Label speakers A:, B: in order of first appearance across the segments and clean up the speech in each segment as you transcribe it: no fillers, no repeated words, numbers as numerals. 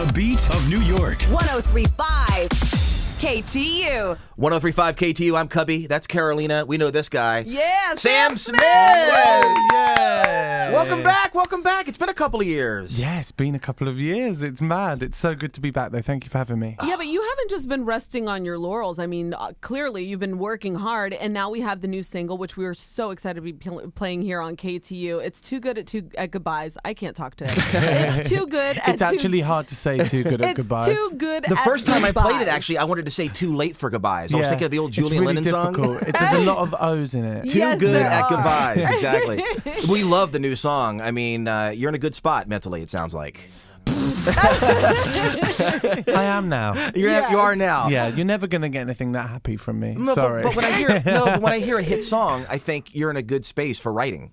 A: The beat of New York.
B: 103.5 KTU.
C: 103.5 KTU. I'm Cubby. That's Carolina. We know this guy.
B: Yeah,
C: Sam Smith.
D: Yeah.
C: Welcome back. Welcome back. It's been a couple of years.
D: Yeah, it's been a couple of years. It's mad. It's so good to be back, though. Thank you for having me.
E: Yeah, but you haven't just been resting on your laurels. I mean, clearly you've been working hard, and now we have the new single, which we are so excited to be playing here on KTU. It's Too Good at Goodbyes. I can't talk today. It's too good at
D: It's actually hard to say too good at goodbyes.
E: It's too good
C: The
E: at
C: first time
E: goodbyes.
C: I played it, actually, I wanted to say too late for goodbyes. I was thinking of the old
D: It's
C: Julian
D: really
C: Lennon song.
D: difficult. There's a lot of O's in it.
C: Too
E: Yes,
C: good
E: there
C: at
E: are.
C: goodbyes. Exactly. We love the new song. I mean, you're in a good spot mentally, it sounds like.
D: I am now.
C: You are now.
D: Yeah, you're never going to get anything that happy from me.
C: No,
D: Sorry.
C: But when I hear a hit song, I think you're in a good space for writing.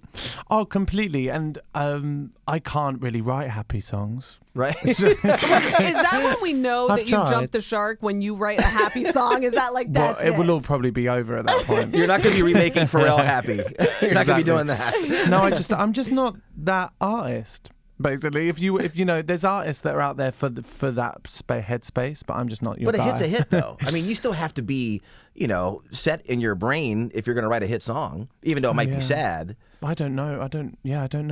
D: Oh, completely. And I can't really write happy songs.
C: Right?
E: Is that when we know
D: I've
E: that you
D: tried.
E: jumped the shark when you write a happy song? Is that like that's
D: It will all probably be over at that point.
C: You're not going to be remaking Pharrell Happy. You're not going to be doing that.
D: No, I'm just not that artist. Basically, if you know, there's artists that are out there for that headspace, but I'm just not your
C: But
D: guy.
C: a hit's a hit, though. I mean, you still have to be, set in your brain if you're going to write a hit song, even though it might be sad.
D: I don't know. I don't know.
C: Yeah.
D: I don't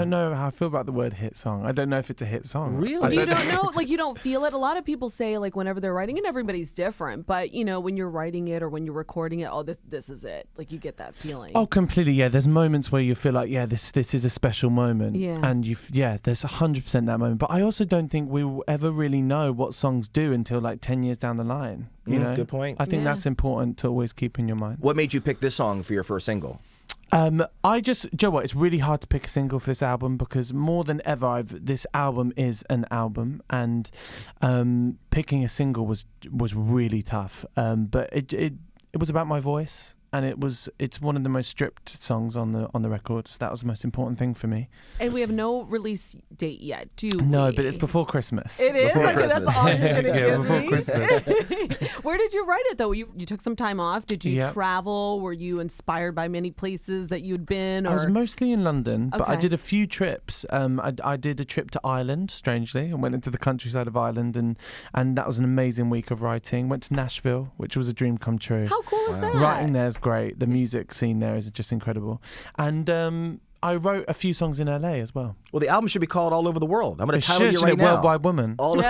D: know how I feel about the word hit song. I don't know if it's a hit song.
C: Really?
E: You don't know, like you don't feel it. A lot of people say like whenever they're writing, and everybody's different, but when you're writing it or when you're recording it, oh, this is it. Like you get that feeling.
D: Oh, completely. Yeah, there's moments where you feel like, this is a special moment.
E: Yeah.
D: And there's 100% that moment. But I also don't think we will ever really know what songs do until like 10 years down the line. You know?
C: Good point.
D: I think that's important to always keep in your mind.
C: What made you pick this song for your first single?
D: Do you know what? It's really hard to pick a single for this album because more than ever, this album is an album, and picking a single was really tough. But it was about my voice, and it's one of the most stripped songs on the record. So that was the most important thing for me.
E: And we have no release date yet, do we?
D: No, but it's before Christmas.
E: It is?
C: Before
E: Okay,
C: Christmas.
E: that's all you're going to
D: Yeah,
E: give
D: before
E: me?
D: Christmas.
E: Where did you write it, though? You took some time off? Did you
D: Yep.
E: travel? Were you inspired by many places that you'd been?
D: I was
E: Or
D: mostly in London, but I
E: Okay.
D: did a few trips. I did a trip to Ireland, strangely. I went into the countryside of Ireland, and that was an amazing week of writing. Went to Nashville, which was a dream come true.
E: How cool is that?
D: Writing there is great. The music scene there is just incredible. And I wrote a few songs in LA as well.
C: Well, the album should be called All Over the World. I'm going to title you
D: Shouldn't
C: right
D: it?
C: now.
D: Worldwide Woman.
C: All do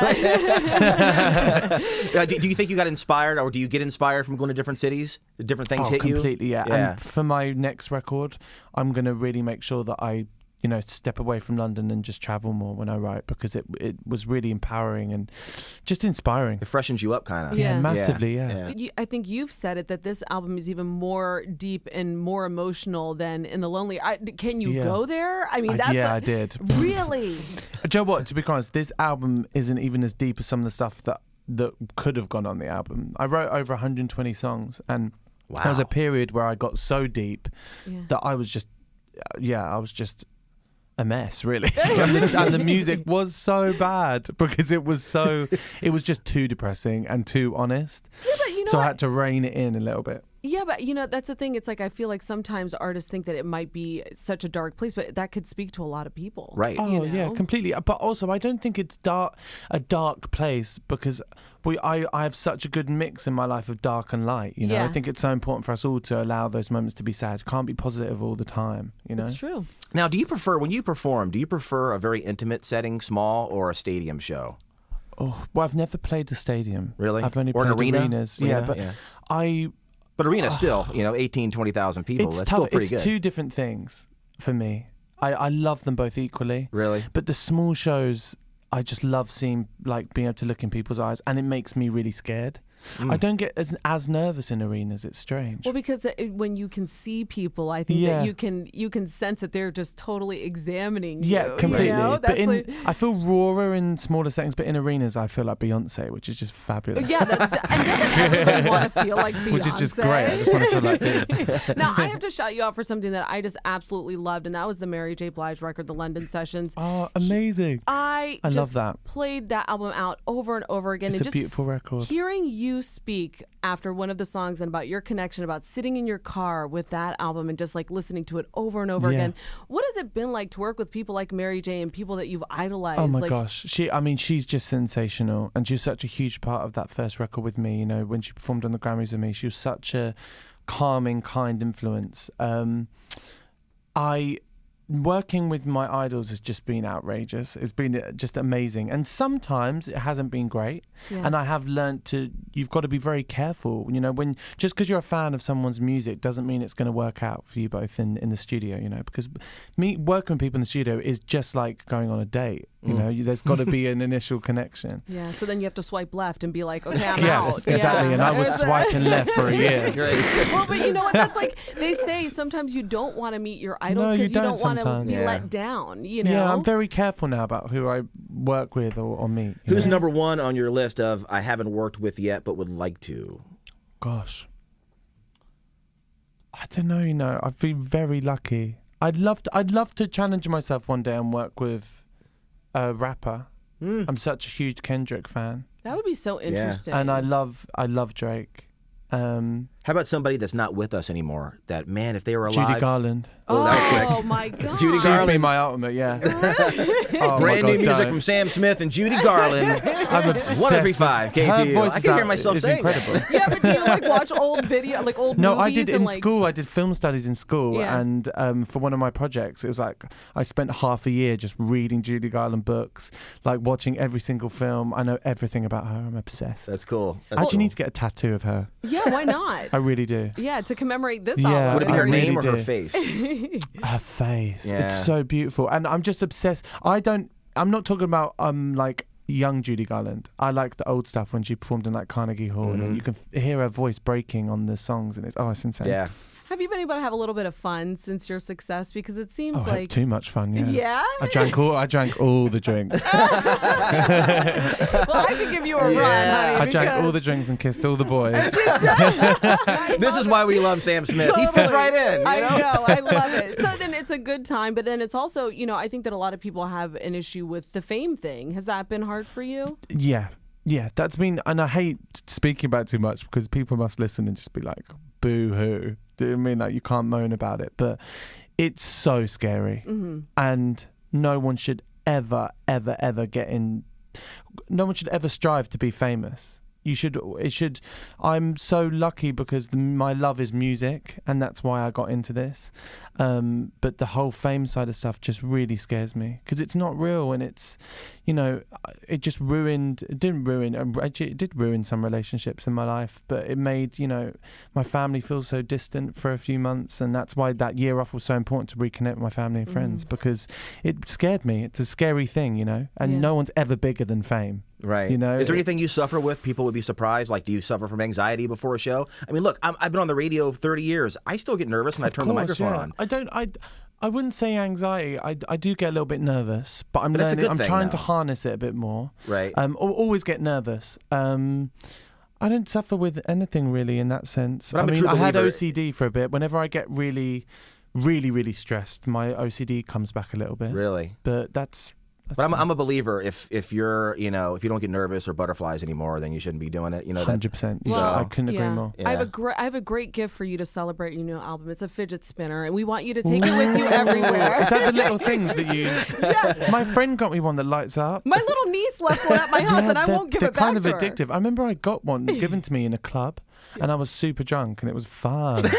C: you think you got inspired, or do you get inspired from going to different cities? Did different things hit you?
D: Completely, yeah. And for my next record, I'm going to really make sure that I step away from London and just travel more when I write, because it was really empowering and just inspiring.
C: It freshens you up, kind of.
E: Yeah.
D: Massively, yeah.
E: I think you've said it that this album is even more deep and more emotional than In the Lonely. Can you go there? I mean,
D: I did.
E: Really?
D: Do you know what? To be honest, this album isn't even as deep as some of the stuff that could have gone on the album. I wrote over 120 songs, and there was a period where I got so deep that I was just a mess, really. and the music was so bad because it was just too depressing and too honest.
E: Yeah, but
D: so I had to rein it in a little bit.
E: Yeah, but that's the thing. It's like I feel like sometimes artists think that it might be such a dark place, but that could speak to a lot of people.
C: Right.
D: Oh, yeah, completely. But also, I don't think it's a dark place because I have such a good mix in my life of dark and light.
E: Yeah.
D: I think it's so important for us all to allow those moments to be sad. Can't be positive all the time.
E: It's true.
C: Now, when you perform, do you prefer a very intimate setting, small, or a stadium show?
D: Oh, well, I've never played a stadium.
C: Really?
D: I've only
C: Or an
D: played
C: arena?
D: arenas.
C: Yeah. But arena still, 18, 20,000 people.
D: It's
C: That's
D: tough.
C: still pretty good.
D: It's two different things for me. I love them both equally.
C: Really?
D: But the small shows, I just love seeing, being able to look in people's eyes, and it makes me really scared. I don't get as nervous in arenas. It's strange.
E: Well, because when you can see people, I think that you can sense that they're just totally examining you.
D: Yeah, completely.
E: That's
D: But I feel rawer in smaller settings, but in arenas I feel like Beyonce, which is just fabulous.
E: Yeah, and doesn't everybody want to feel like Beyonce?
D: Which is just great. I just want to feel like it.
E: Now, I have to shout you out for something that I just absolutely loved, and that was the Mary J. Blige record, The London Sessions.
D: Oh, amazing.
E: I
D: love
E: just
D: that.
E: played that album out over and over again.
D: It's
E: and
D: a beautiful record.
E: Hearing you you speak after one of the songs and about your connection, about sitting in your car with that album and just like listening to it over and over again. What has it been like to work with people like Mary J and people that you've idolized?
D: Oh my gosh, she's just sensational, and she's such a huge part of that first record with me. You know, when she performed on the Grammys with me, she was such a calming, kind influence. Working with my idols has just been outrageous. It's been just amazing. And sometimes it hasn't been great. Yeah. And I have learned you've got to be very careful. You know, just because you're a fan of someone's music doesn't mean it's going to work out for you both in the studio, you know, because working with people in the studio is just like going on a date. You know, there's got to be an initial connection.
E: Yeah, so then you have to swipe left and be like, okay, I'm
D: out.
E: Yeah.
D: Exactly, and I was swiping left for a year.
C: Great.
E: Well, but you know what? That's like, they say sometimes you don't want to meet your idols because you don't want to be let down, you know?
D: Yeah, I'm very careful now about who I work with or meet.
C: Who's number one on your list of I haven't worked with yet but would like to?
D: Gosh. I don't know, you know, I've been very lucky. I'd love to challenge myself one day and work with a rapper. I'm such a huge Kendrick fan.
E: That would be so interesting.
D: And I love Drake.
C: How about somebody that's not with us anymore? That, man, if they were alive.
D: Judy Garland.
E: Oh my God.
C: Judy
D: She'd
C: Garland.
D: be my ultimate, yeah. Oh
C: Brand new music
D: don't.
C: from Sam Smith and Judy Garland.
D: I'm obsessed.
C: 103.5 KTU. I can hear myself saying
D: incredible.
C: that.
E: Yeah, but do you like watch old video, like old
D: No,
E: movies?
D: I did in
E: like...
D: school. I did film studies in school,
E: Yeah.
D: and for one of my projects, it was like I spent half a year just reading Judy Garland books, like watching every single film. I know everything about her. I'm obsessed.
C: That's cool.
D: I actually need to get a tattoo of her.
E: Yeah, why not?
D: I really do.
E: Yeah, to commemorate this
D: Yeah.
E: album.
C: Would it be her
D: I really
C: name or her
D: do.
C: face?
D: Her face.
C: Yeah.
D: It's so beautiful, and I'm just obsessed. I'm not talking about like young Judy Garland. I like the old stuff when she performed in like Carnegie Hall, and you can hear her voice breaking on the songs, and it's insane.
C: Yeah.
E: Have you been able to have a little bit of fun since your success? Because it seems
D: I had
E: like
D: too much fun. Yeah.
E: Yeah?
D: I drank all the drinks.
E: Well, I could give you a run, honey.
D: I drank all the drinks and kissed all the boys.
C: This is why we love Sam Smith. He fits right in. You know?
E: I know. I love it. So then it's a good time, but then it's also, you know, I think that a lot of people have an issue with the fame thing. Has that been hard for you?
D: Yeah, that's been, and I hate speaking about it too much because people must listen and just be like, boo hoo. Do you know what I mean? Like, you can't moan about it, but it's so scary. And no one should ever no one should ever strive to be famous. I'm so lucky because my love is music, and that's why I got into this. But the whole fame side of stuff just really scares me because it's not real, and it's, you know, it did ruin some relationships in my life, but it made, you know, my family feel so distant for a few months, and that's why that year off was so important to reconnect with my family and friends, because it scared me. It's a scary thing, you know, and no one's ever bigger than fame.
C: Right.
D: You know,
C: is there anything you suffer with? People would be surprised. Like, do you suffer from anxiety before a show? I mean, look, I've been on the radio 30 years. I still get nervous when I turn the microphone on.
D: I wouldn't say anxiety. I do get a little bit nervous, but I'm
C: But that's a
D: learning.
C: good
D: I'm
C: thing,
D: trying
C: though.
D: to harness it a bit more.
C: Right.
D: Always get nervous. I don't suffer with anything really in that sense.
C: But I'm a
D: I
C: true
D: had
C: believer.
D: OCD for a bit. Whenever I get really stressed, my OCD comes back a little bit.
C: Really?
D: But that's
C: But I'm a believer. If you're, you know, if you don't get nervous or butterflies anymore, then you shouldn't be doing it. You know,
D: 100%.
C: Well,
D: I couldn't agree more.
C: Yeah.
E: I have a great gift for you to celebrate your new album. It's a fidget spinner, and we want you to take it with you everywhere.
D: Is that the little things that you?
E: Yeah.
D: My friend got me one that lights up.
E: My little niece left one at my house, and I won't give it back
D: kind of
E: to her.
D: addictive. I remember I got one given to me in a club, and I was super drunk, and it was fun.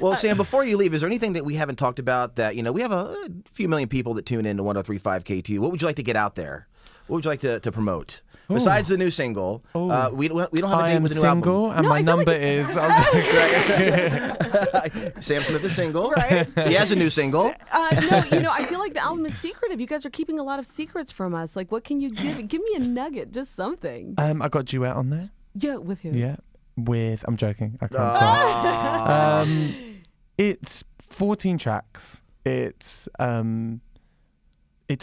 C: Well, Sam, before you leave, is there anything that we haven't talked about that, you know, we have a few million people that tune in to 103.5 KTU. What would you like to get out there? What would you like to promote? Besides the new single, we don't have a date with the new
D: single,
C: album.
D: and my
E: I feel like
D: number
E: it's-
D: is.
C: Sam Smith is single.
E: Right.
C: He has a new single.
E: No, you know, I feel like the album is secretive. You guys are keeping a lot of secrets from us. Like, what can you give? Give me a nugget, just something.
D: I got a duet on there.
E: Yeah, with who?
D: Yeah, with I'm joking. I can't say. It's 14 tracks. It's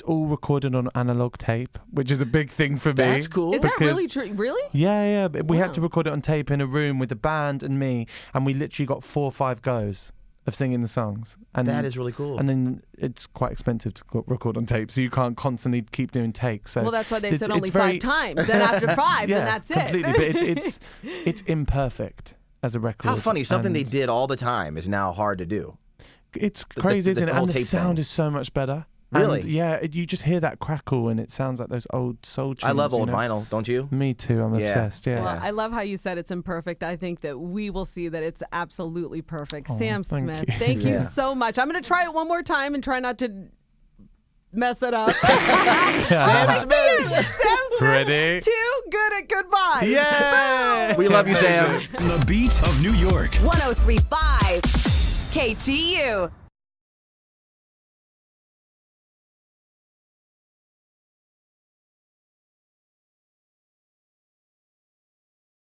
D: all recorded on analog tape, which is a big thing for me.
C: That's cool.
E: Is that really true? Really?
D: Yeah. But we had to
E: Wow.
D: record it on tape in a room with the band and me, and we literally got 4 or 5 goes of singing the songs. And
C: That is really cool.
D: And then it's quite expensive to record on tape, so you can't constantly keep doing takes. So
E: Well, that's why they
D: it's-
E: said
D: it's
E: only
D: very-
E: 5 times. Then after 5,
D: yeah,
E: then that's it.
D: completely. But it's imperfect as a record.
C: How funny! Something they
D: and
C: did all the time is now hard to do.
D: It's crazy, isn't it?
C: whole
D: And the
C: tape
D: sound
C: thing.
D: is so much better.
C: Really?
D: And yeah, you just hear that crackle, and it sounds like those old soul tunes.
C: I love
D: you
C: old
D: know?
C: vinyl, don't you?
D: Me too. I'm
C: Yeah.
D: obsessed. Yeah.
E: Well, I love how you said it's imperfect. I think that we will see that it's absolutely perfect. Sam
D: thank
E: Smith,
D: you.
E: thank you
C: Yeah.
E: so much. I'm going to try it one more time and try not to mess it up.
C: Sam Smith.
E: Sam Smith,
D: Ready?
E: too good at goodbye.
D: Yeah.
C: We love you, Sam.
A: The beat of New York.
B: 1035 KTU.